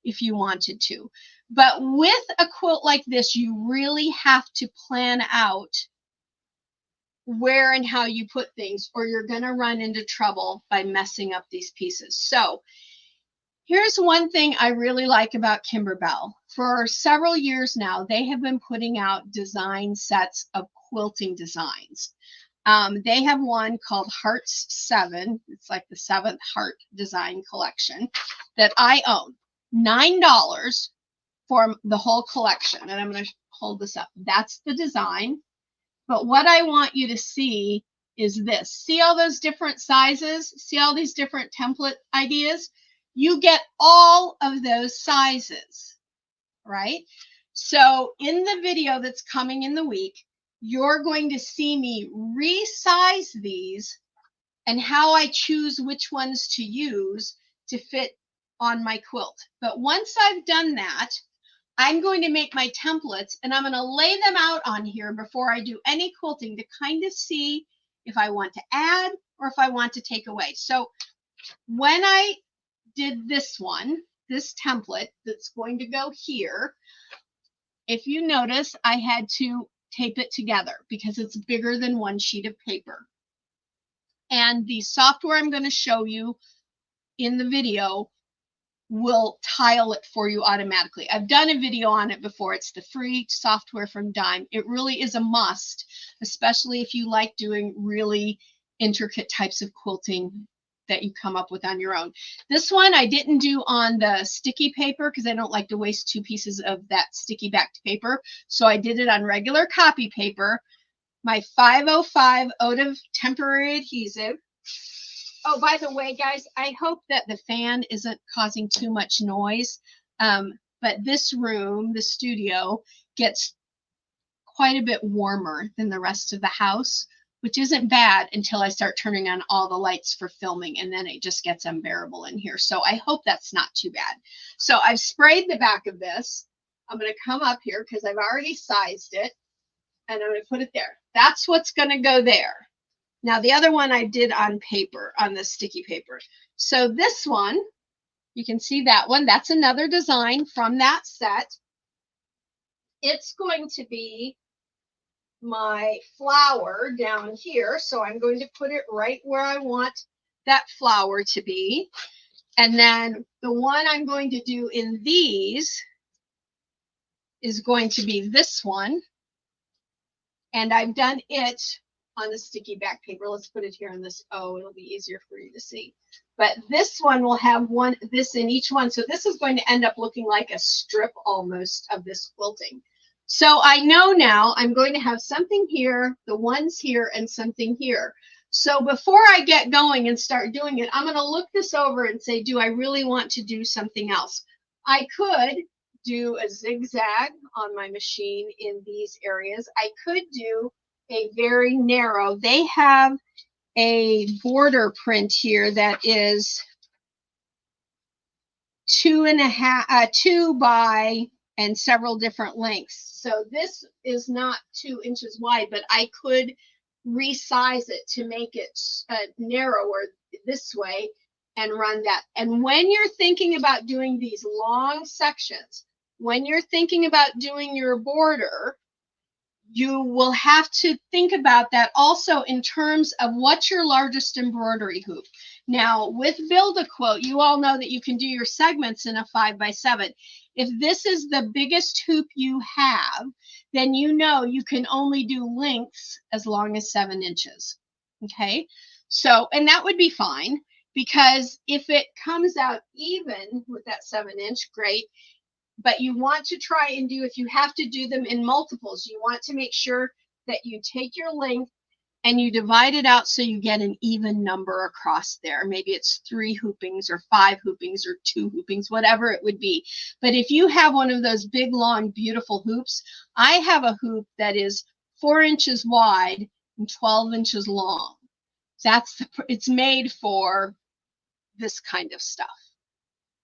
if you wanted to. But with a quilt like this, you really have to plan out where and how you put things, or you're going to run into trouble by messing up these pieces. So here's one thing I really like about Kimberbell. For several years now, they have been putting out design sets of quilting designs. They have one called Hearts 7. It's like the 7th Heart design collection that I own. $9 for the whole collection. And I'm going to hold this up. That's the design. But what I want you to see is this. See all those different sizes? See all these different template ideas? You get all of those sizes, right? So in the video that's coming in the week, you're going to see me resize these and how I choose which ones to use to fit on my quilt. But once I've done that, I'm going to make my templates and I'm going to lay them out on here before I do any quilting to kind of see if I want to add or if I want to take away. So when I did this one, this template that's going to go here, if you notice, I had to tape it together because it's bigger than one sheet of paper. And the software I'm going to show you in the video will tile it for you automatically. I've done a video on it before. It's the free software from Dime. It really is a must, especially if you like doing really intricate types of quilting that you come up with on your own. This one I didn't do on the sticky paper because I don't like to waste 2 pieces of that sticky backed paper. So I did it on regular copy paper. My 505 Otive temporary adhesive. Oh, by the way, guys, I hope that the fan isn't causing too much noise. But this room, the studio, gets quite a bit warmer than the rest of the house, which isn't bad until I start turning on all the lights for filming, and then it just gets unbearable in here. So I hope that's not too bad. So I've sprayed the back of this. I'm going to come up here because I've already sized it, and I'm going to put it there. That's what's going to go there. Now, the other one I did on paper, on the sticky paper. So this one, you can see that one. That's another design from that set. It's going to be my flower down here. So I'm going to put it right where I want that flower to be. And then the one I'm going to do in these is going to be this one. And I've done it on the sticky back paper. Let's put it here on this. Oh, it'll be easier for you to see. But this one will have this in each one. So this is going to end up looking like a strip almost of this quilting. So I know now I'm going to have something here, the ones here, and something here. So before I get going and start doing it, I'm going to look this over and say, do I really want to do something else? I could do a zigzag on my machine in these areas. I could do a very narrow. They have a border print here that is 2 by and several different lengths. So this is not 2 inches wide, but I could resize it to make it narrower this way and run that. And when you're thinking about doing these long sections, when you're thinking about doing your border, you will have to think about that also in terms of what's your largest embroidery hoop. Now, with Build-A-Quilt, you all know that you can do your segments in a 5x7. If this is the biggest hoop you have, then you know you can only do lengths as long as 7 inches. Okay, so, and that would be fine, because if it comes out even with that 7-inch, great. But you want to try and do, if you have to do them in multiples, you want to make sure that you take your length and you divide it out so you get an even number across there. Maybe it's 3 hoopings or 5 hoopings or 2 hoopings, whatever it would be. But if you have one of those big, long, beautiful hoops, I have a hoop that is 4 inches wide and 12 inches long. It's made for this kind of stuff.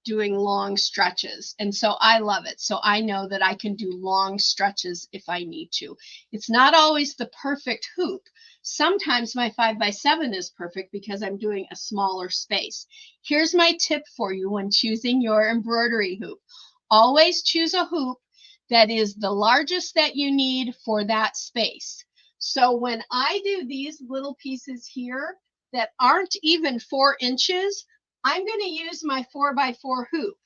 doing long stretches. And so I love it. So I know that I can do long stretches if I need to. It's not always the perfect hoop. Sometimes my 5x7 is perfect because I'm doing a smaller space. Here's my tip for you when choosing your embroidery hoop. Always choose a hoop that is the largest that you need for that space. So when I do these little pieces here that aren't even 4 inches, I'm going to use my 4x4 hoop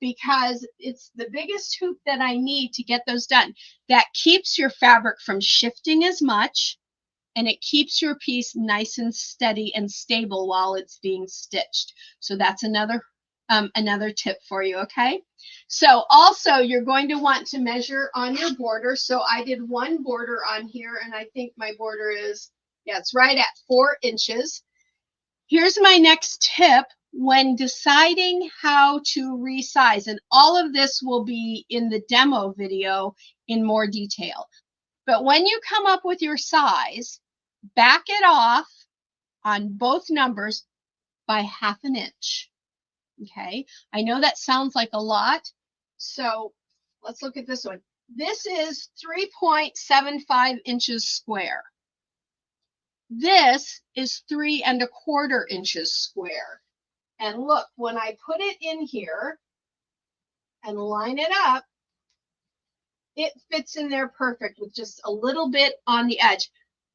because it's the biggest hoop that I need to get those done. That keeps your fabric from shifting as much, and it keeps your piece nice and steady and stable while it's being stitched. So that's another tip for you, okay? So also you're going to want to measure on your border. So I did one border on here, and I think my border is, yeah, it's right at 4 inches. Here's my next tip when deciding how to resize, and all of this will be in the demo video in more detail. But when you come up with your size, back it off on both numbers by 1/2 inch. Okay, I know that sounds like a lot. So let's look at this one. This is 3.75 inches square. This is 3¼ inches square. And look, when I put it in here and line it up, it fits in there perfect with just a little bit on the edge.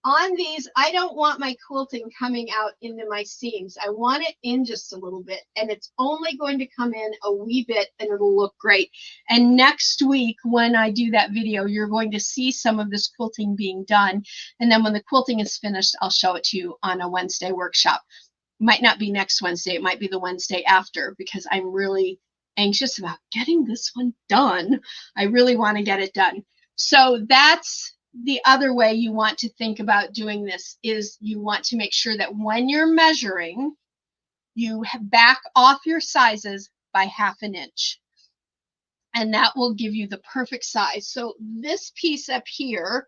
On these, I don't want my quilting coming out into my seams. I want it in just a little bit, and it's only going to come in a wee bit, and it'll look great. And next week, when I do that video, you're going to see some of this quilting being done. And then when the quilting is finished, I'll show it to you on a Wednesday workshop. Might not be next Wednesday. It might be the Wednesday after, because I'm really anxious about getting this one done. I really want to get it done. So that's the other way you want to think about doing this, is you want to make sure that when you're measuring, you back off your sizes by 1/2 inch. And that will give you the perfect size. So this piece up here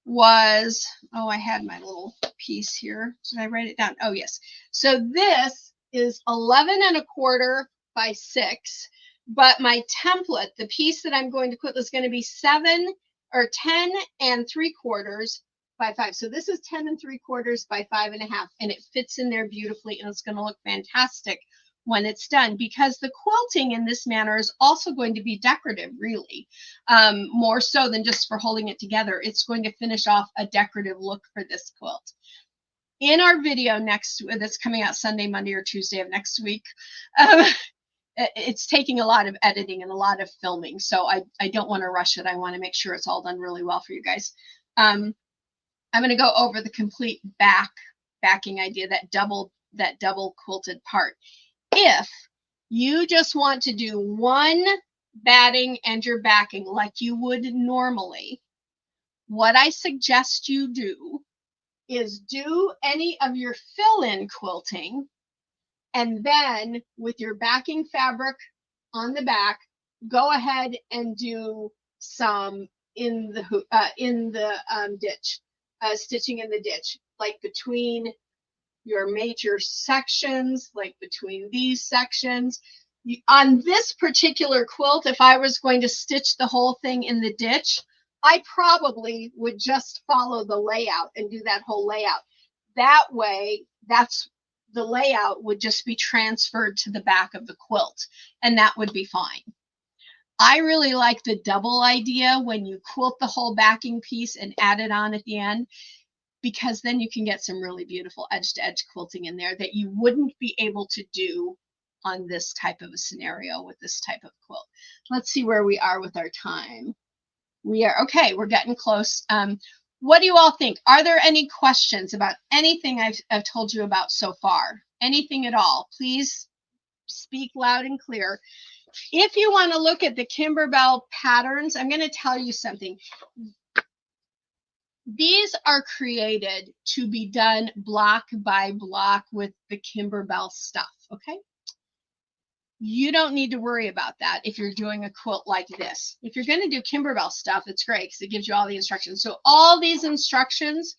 was, oh, I had my little piece here. Did I write it down? Oh, yes. So this is 11¼ by 6, but my template, the piece that I'm going to quilt, is going to be 10¾ by 5. So this is 10¾ by 5½, and it fits in there beautifully, and it's going to look fantastic when it's done, because the quilting in this manner is also going to be decorative, really, more so than just for holding it together. It's going to finish off a decorative look for this quilt. In our video that's coming out Sunday, Monday, or Tuesday of next week, it's taking a lot of editing and a lot of filming, so I don't want to rush it. I want to make sure it's all done really well for you guys. I'm going to go over the complete backing idea, that double quilted part. If you just want to do one batting and your backing like you would normally, what I suggest you do is do any of your fill-in quilting, and then with your backing fabric on the back, go ahead and do some in the ditch, stitching in the ditch, like between your major sections, like between these sections. On this particular quilt, if I was going to stitch the whole thing in the ditch, I probably would just follow the layout and do that whole layout. That way, the layout would just be transferred to the back of the quilt, and that would be fine. I really like the double idea when you quilt the whole backing piece and add it on at the end, because then you can get some really beautiful edge-to-edge quilting in there that you wouldn't be able to do on this type of a scenario with this type of quilt. Let's see where we are with our time. We are okay. We're getting close. What do you all think? Are there any questions about anything I've told you about so far? Anything at all? Please speak loud and clear. If you want to look at the Kimberbell patterns, I'm going to tell you something. These are created to be done block by block with the Kimberbell stuff, okay? You don't need to worry about that if you're doing a quilt like this. If you're going to do Kimberbell stuff, it's great because it gives you all the instructions. So all these instructions,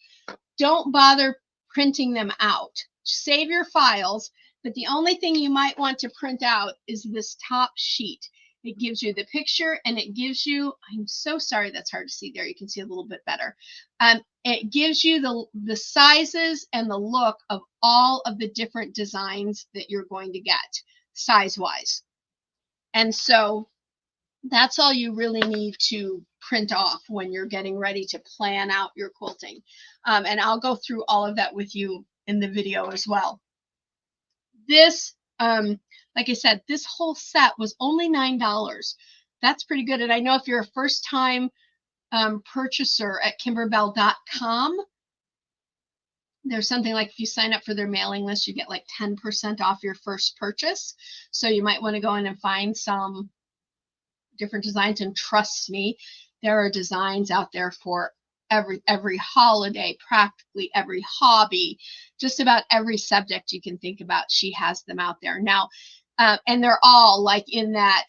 don't bother printing them out. Save your files, But the only thing you might want to print out is this top sheet. It gives you the picture, and it gives you, I'm so sorry that's hard to see there. You can see a little bit better. It gives you the sizes and the look of all of the different designs that you're going to get size-wise. And so that's all you really need to print off when you're getting ready to plan out your quilting. And I'll go through all of that with you in the video as well. This, like I said, this whole set was only $9. That's pretty good. And I know if you're a first-time purchaser at Kimberbell.com, there's something like if you sign up for their mailing list, you get like 10% off your first purchase. So you might want to go in and find some different designs. And trust me, there are designs out there for every holiday, practically every hobby, just about every subject you can think about. She has them out there now, and they're all like in that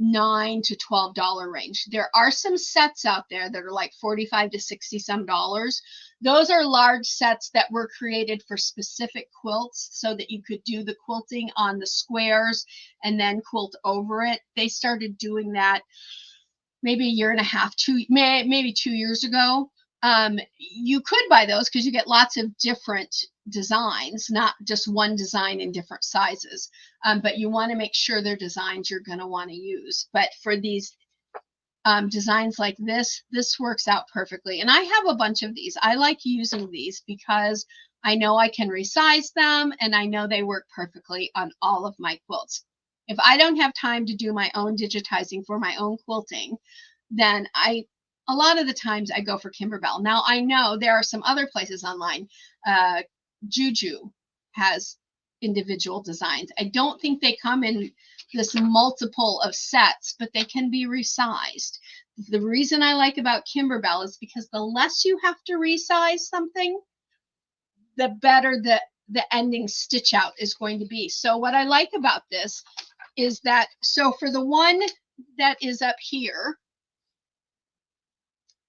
$9 to $12 range. There are some sets out there that are like $45 to $60 some dollars. Those are large sets that were created for specific quilts so that you could do the quilting on the squares and then quilt over it. They started doing that maybe a year and a half, maybe 2 years ago. You could buy those because you get lots of different designs, not just one design in different sizes. But you want to make sure they're designs you're going to want to use. But for these designs like this works out perfectly. And I have a bunch of these. I like using these because I know I can resize them, and I know they work perfectly on all of my quilts. If I don't have time to do my own digitizing for my own quilting, then a lot of the times I go for Kimberbell. Now I know there are some other places online. Juju has individual designs. I don't think they come in this multiple of sets, but they can be resized. The reason I like about Kimberbell is because the less you have to resize something, the better the ending stitch out is going to be. So what I like about this is that, so for the one that is up here,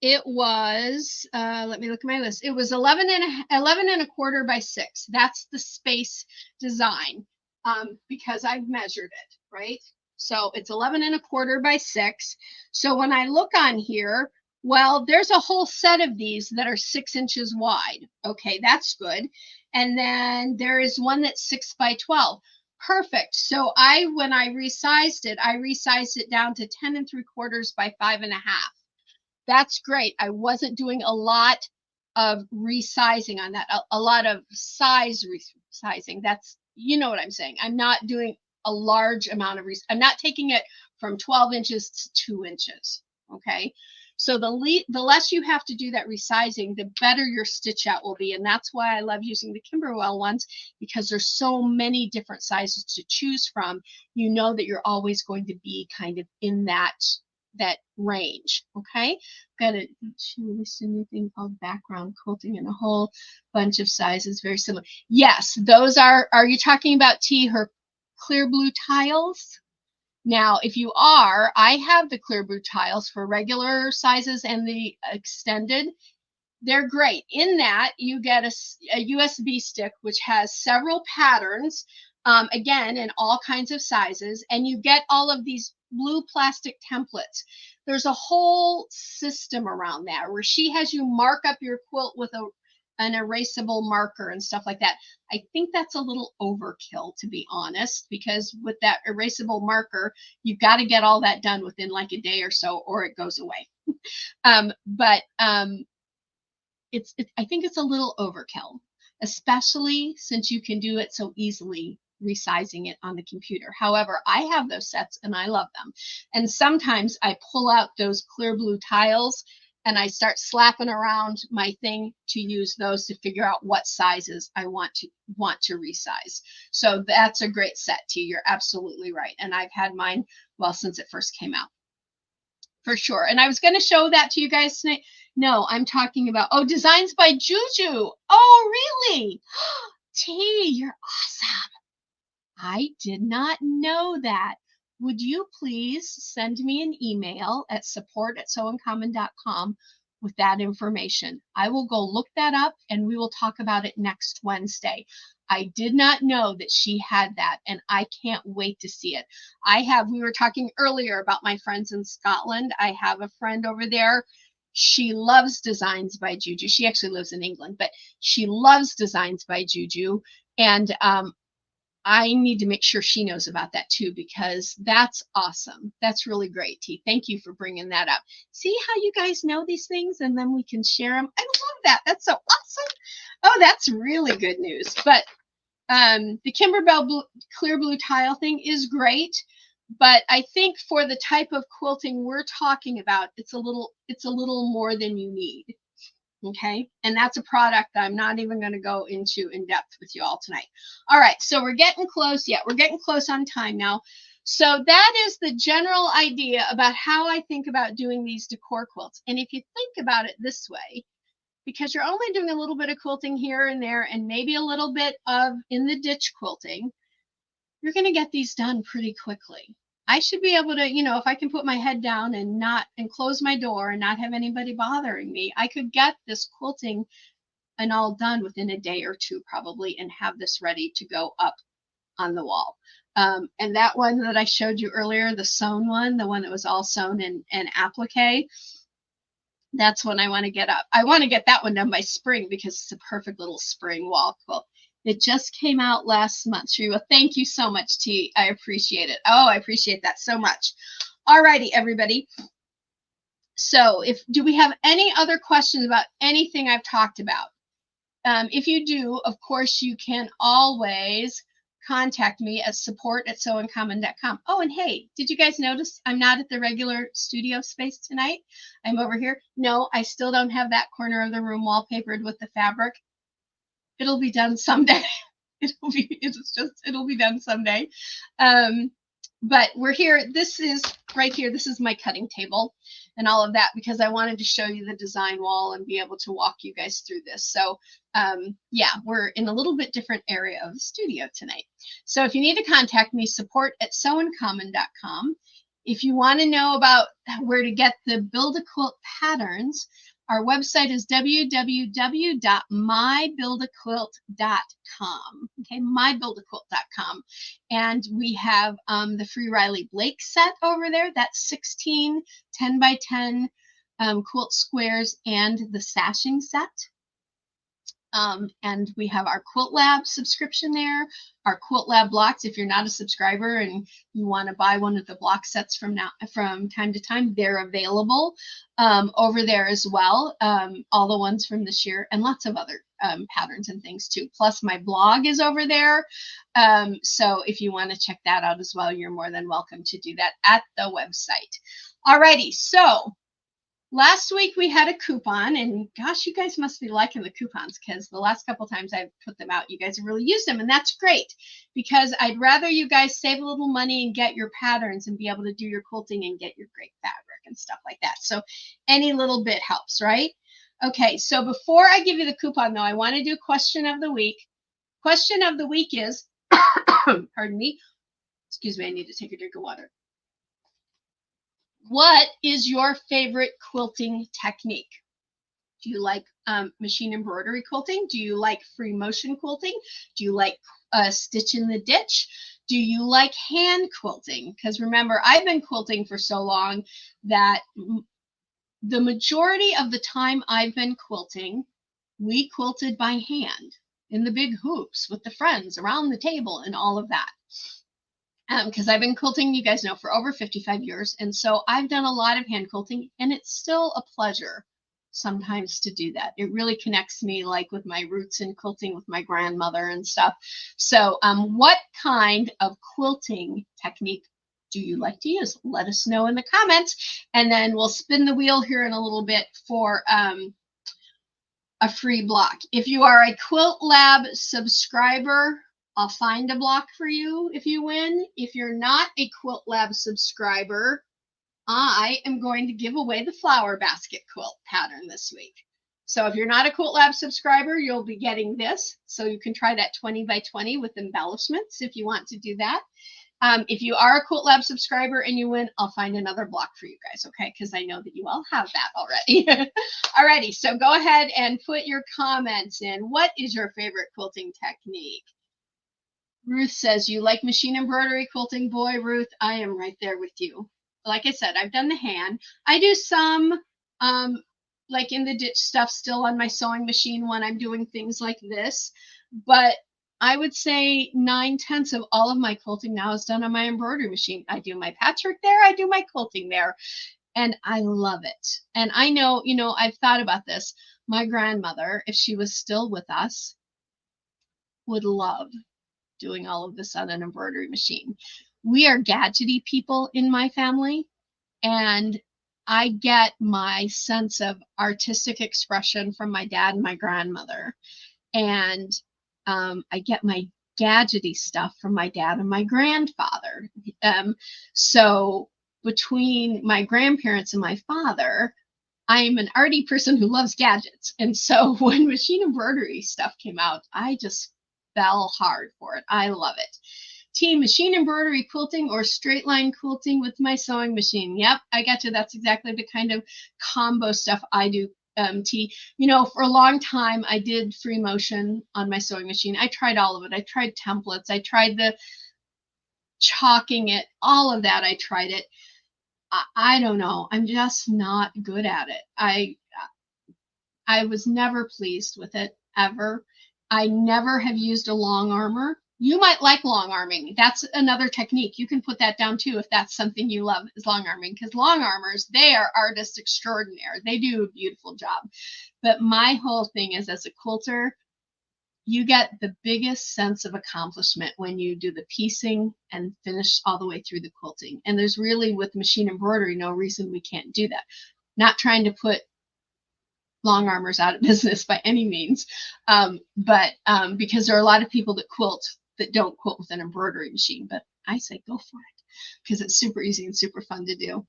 it was, let me look at my list. It was 11 and a quarter by 6. That's the space design, because I've measured it, right? So it's 11 and a quarter by 6. So when I look on here, well, there's a whole set of these that are 6 inches wide. Okay, that's good. And then there is one that's 6 by 12. Perfect. So when I resized it down to 10 3/4 by 5 1/2. That's great. I wasn't doing a lot of resizing on that, a lot of size resizing. That's, you know what I'm saying. I'm not doing a large amount of I'm not taking it from 12 inches to 2 inches. Okay. So the less you have to do that resizing, the better your stitch out will be. And that's why I love using the Kimberbell ones, because there's so many different sizes to choose from. You know that you're always going to be kind of in that range. Okay, got a new thing called background quilting in a whole bunch of sizes, very similar. Yes, those are you talking about her clear blue tiles? Now, if you are, I have the clear blue tiles for regular sizes and the extended. They're great in that you get a USB stick which has several patterns, again, in all kinds of sizes, and you get all of these blue plastic templates. There's a whole system around that where she has you mark up your quilt with an erasable marker and stuff like that. I think that's a little overkill, to be honest, because with that erasable marker, you've got to get all that done within like a day or so, or it goes away. I think it's a little overkill, especially since you can do it so easily resizing it on the computer. However, I have those sets and I love them. And sometimes I pull out those clear blue tiles and I start slapping around my thing to use those to figure out what sizes I want to resize. So that's a great set, T. You're absolutely right. And I've had mine, well, since it first came out. For sure. And I was going to show that to you guys tonight. No, I'm talking about, designs by Juju. Oh, really? T, you're awesome. I did not know that. Would you please send me an email at support@sewincommon.com with that information? I will go look that up and we will talk about it next Wednesday. I did not know that she had that, and I can't wait to see it. We were talking earlier about my friends in Scotland. I have a friend over there. She loves Designs by Juju. She actually lives in England, but she loves Designs by Juju. And I need to make sure she knows about that too, because that's awesome. That's really great, T. Thank you for bringing that up. See how you guys know these things and then we can share them. I love that. That's so awesome. Oh, that's really good news. But the Kimberbell clear blue tile thing is great. But I think for the type of quilting we're talking about, it's a little more than you need. Okay, and that's a product that I'm not even going to go into in depth with you all tonight. All right, so we're getting close. Yeah, we're getting close on time now. So that is the general idea about how I think about doing these decor quilts. And if you think about it this way, because you're only doing a little bit of quilting here and there and maybe a little bit of in the ditch quilting, you're going to get these done pretty quickly. I should be able to, if I can put my head down and close my door and not have anybody bothering me, I could get this quilting and all done within a day or two probably and have this ready to go up on the wall. And that one that I showed you earlier, the sewn one, the one that was all sewn and applique, that's when I want to get up. I want to get that one done by spring because it's a perfect little spring wall quilt. It just came out last month, Shriwa. Thank you so much, T. I appreciate it. Oh, I appreciate that so much. All righty, everybody. So do we have any other questions about anything I've talked about? If you do, of course, you can always contact me at support@sewincommon.com. Oh, and hey, did you guys notice I'm not at the regular studio space tonight? I'm over here. No, I still don't have that corner of the room wallpapered with the fabric. It'll be done someday. It'll be done someday. But we're here. This is right here. This is my cutting table and all of that because I wanted to show you the design wall and be able to walk you guys through this. So yeah, we're in a little bit different area of the studio tonight. So if you need to contact me, support@sewincommon.com. If you want to know about where to get the Build-A-Quilt patterns, our website is www.mybuildaquilt.com. Okay, mybuildaquilt.com. And we have the free Riley Blake set over there. That's 16 10x10 quilt squares and the sashing set. And we have our Quilt Lab subscription there, our Quilt Lab blocks. If you're not a subscriber and you want to buy one of the block sets from time to time, they're available over there as well. All the ones from this year and lots of other patterns and things too. Plus my blog is over there. So if you want to check that out as well, you're more than welcome to do that at the website. Alrighty, so last week we had a coupon, and gosh, you guys must be liking the coupons because the last couple times I've put them out, you guys have really used them, and that's great because I'd rather you guys save a little money and get your patterns and be able to do your quilting and get your great fabric and stuff like that. So any little bit helps, right? Okay, so before I give you the coupon, though, I want to do question of the week. Question of the week is, pardon me, excuse me, I need to take a drink of water. What is your favorite quilting technique? Do you like machine embroidery quilting? Do you like free motion quilting? Do you like stitch in the ditch? Do you like hand quilting? Because remember, I've been quilting for so long that the majority of the time I've been quilting, we quilted by hand in the big hoops with the friends around the table and all of that. Because I've been quilting, you guys know, for over 55 years. And so I've done a lot of hand quilting, and it's still a pleasure sometimes to do that. It really connects me like with my roots in quilting with my grandmother and stuff. So what kind of quilting technique do you like to use? Let us know in the comments, and then we'll spin the wheel here in a little bit for a free block. If you are a Quilt Lab subscriber, I'll find a block for you if you win. If you're not a Quilt Lab subscriber, I am going to give away the flower basket quilt pattern this week. So if you're not a Quilt Lab subscriber, you'll be getting this. So you can try that 20 by 20 with embellishments if you want to do that. If you are a Quilt Lab subscriber and you win, I'll find another block for you guys, okay? Because I know that you all have that already. Alrighty, so go ahead and put your comments in. What is your favorite quilting technique? Ruth says, you like machine embroidery, quilting? Boy, Ruth, I am right there with you. Like I said, I've done the hand. I do some like in the ditch stuff still on my sewing machine when I'm doing things like this. But I would say 9/10 of all of my quilting now is done on my embroidery machine. I do my patchwork there, I do my quilting there, and I love it. And I know, I've thought about this. My grandmother, if she was still with us, would love doing all of this on an embroidery machine. We are gadgety people in my family, and I get my sense of artistic expression from my dad and my grandmother. And I get my gadgety stuff from my dad and my grandfather. So between my grandparents and my father, I'm an arty person who loves gadgets. And so when machine embroidery stuff came out, I just fell hard for it. I love it. T, machine embroidery quilting or straight line quilting with my sewing machine. Yep, I got you. That's exactly the kind of combo stuff I do. T, for a long time I did free motion on my sewing machine. I tried all of it. I tried templates. I tried the chalking it, all of that. I tried it. I don't know. I'm just not good at it. I was never pleased with it ever. I never have used a long armor. You might like long arming. That's another technique. You can put that down too if that's something you love, is long arming, because long armors, they are artists extraordinaire. They do a beautiful job. But my whole thing is, as a quilter, you get the biggest sense of accomplishment when you do the piecing and finish all the way through the quilting. And there's really, with machine embroidery, no reason we can't do that. Not trying to put long armors out of business by any means, but because there are a lot of people that quilt that don't quilt with an embroidery machine. But I say go for it, because it's super easy and super fun to do.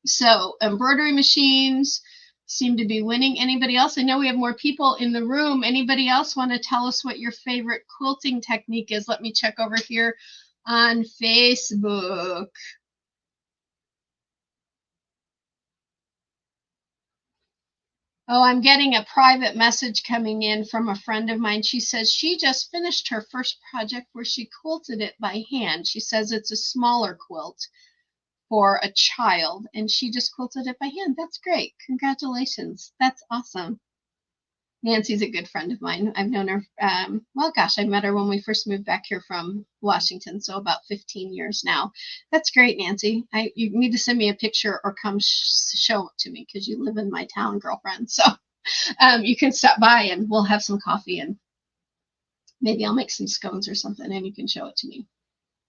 So embroidery machines seem to be winning. Anybody else? I know we have more people in the room. Anybody else want to tell us what your favorite quilting technique is? Let me check over here on Facebook. Oh, I'm getting a private message coming in from a friend of mine. She says she just finished her first project where she quilted it by hand. She says it's a smaller quilt for a child, and she just quilted it by hand. That's great. Congratulations. That's awesome. Nancy's a good friend of mine. I've known her, well, gosh, I met her when we first moved back here from Washington, so about 15 years now. That's great, Nancy. You need to send me a picture or come show it to me, because you live in my town, girlfriend. So you can stop by and we'll have some coffee, and maybe I'll make some scones or something and you can show it to me.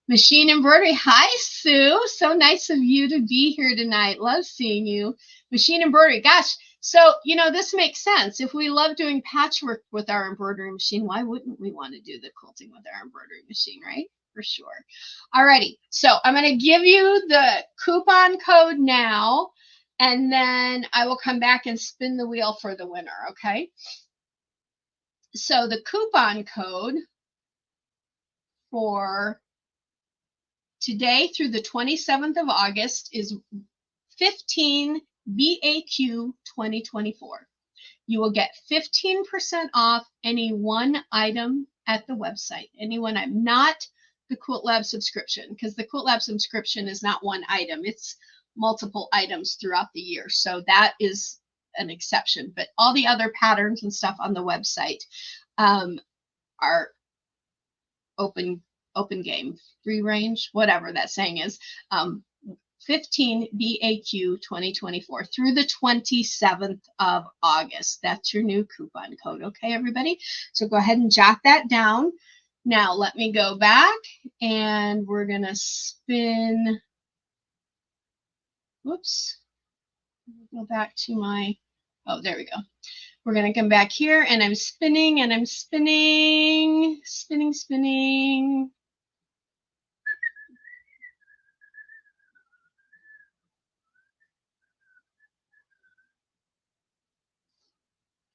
Machine embroidery. Hi, Sue. So nice of you to be here tonight. Love seeing you. Machine embroidery. Gosh, so, this makes sense. If we love doing patchwork with our embroidery machine, why wouldn't we want to do the quilting with our embroidery machine, right? For sure. Alrighty. So I'm going to give you the coupon code now, and then I will come back and spin the wheel for the winner, okay? So the coupon code for today through the 27th of August is 15 BAQ 2024. You will get 15% off any one item at the website. Anyone, I'm not the Quilt Lab subscription, because the Quilt Lab subscription is not one item. It's multiple items throughout the year. So that is an exception. But all the other patterns and stuff on the website are open game, free range, whatever that saying is. 15 BAQ 2024 through the 27th of August. That's your new coupon code. Okay, everybody? So go ahead and jot that down. Now let me go back, and we're going to spin. Whoops. Go back to my, oh, there we go. We're going to come back here, and I'm spinning, and I'm spinning.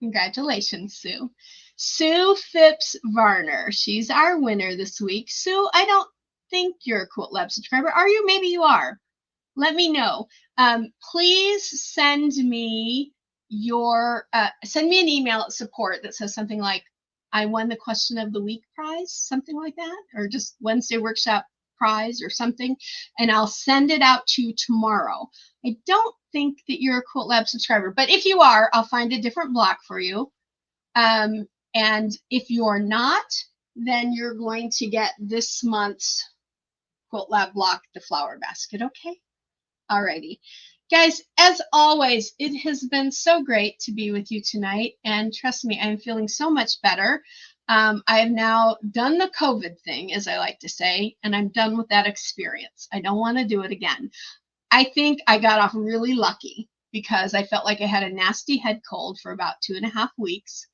Congratulations, Sue. Sue Phipps Varner. She's our winner this week. Sue, I don't think you're a Quilt Lab subscriber. Are you? Maybe you are. Let me know. Please send me an email at support that says something like, I won the question of the week prize, something like that, or just Wednesday workshop prize or something, and I'll send it out to you tomorrow. I don't think that you're a Quilt Lab subscriber, but if you are, I'll find a different block for you. And if you're not, then you're going to get this month's Quilt Lab block, the flower basket, okay? Alrighty. Guys, as always, it has been so great to be with you tonight, and trust me, I'm feeling so much better. I have now done the COVID thing, as I like to say, and I'm done with that experience. I don't want to do it again. I think I got off really lucky because I felt like I had a nasty head cold for about 2.5 weeks,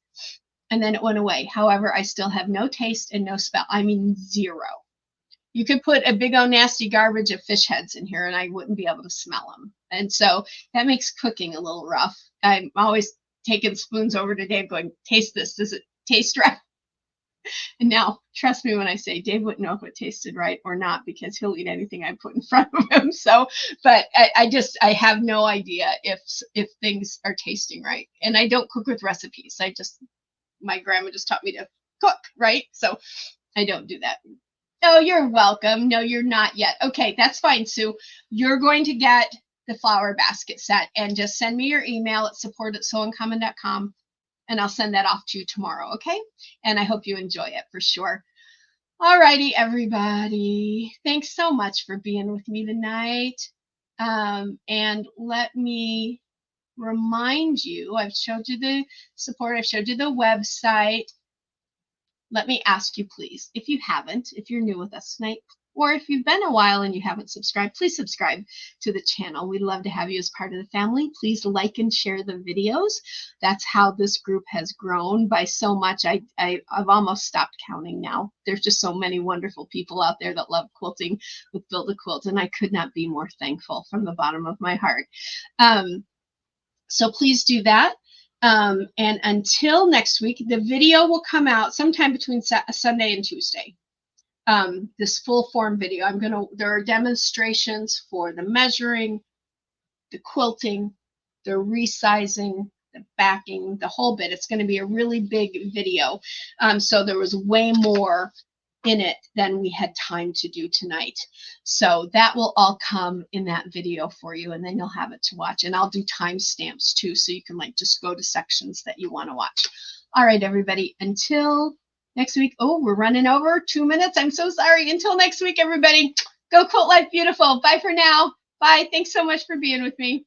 and then it went away. However, I still have no taste and no smell. I mean, zero. You could put a big old nasty garbage of fish heads in here and I wouldn't be able to smell them. And so that makes cooking a little rough. I'm always taking spoons over to Dave going, taste this. Does it taste right? And now, trust me when I say Dave wouldn't know if it tasted right or not because he'll eat anything I put in front of him. So, but I have no idea if things are tasting right. And I don't cook with recipes. My grandma just taught me to cook, right? So I don't do that. Oh, you're welcome. No, you're not yet. Okay, that's fine, Sue. You're going to get the flower basket set and just send me your email at support@sewuncommon.com and I'll send that off to you tomorrow, okay? And I hope you enjoy it for sure. All righty, everybody. Thanks so much for being with me tonight. And let me remind you, I've showed you the support, I've showed you the website. Let me ask you, please, if you haven't, if you're new with us tonight, or if you've been a while and you haven't subscribed, please subscribe to the channel. We'd love to have you as part of the family. Please like and share the videos. That's how this group has grown by so much. I've almost stopped counting now. There's just so many wonderful people out there that love quilting with Build a Quilt, and I could not be more thankful from the bottom of my heart. So please do that. And until next week, the video will come out sometime between Sunday and Tuesday. This full form video. There are demonstrations for the measuring, the quilting, the resizing, the backing, the whole bit. It's going to be a really big video. So there was way more in it than we had time to do tonight. So that will all come in that video for you, and then you'll have it to watch. And I'll do timestamps too, so you can just go to sections that you want to watch. All right, everybody, until next week. Oh, we're running over 2 minutes. I'm so sorry. Until next week, everybody, go quilt life beautiful. Bye for now. Bye. Thanks so much for being with me.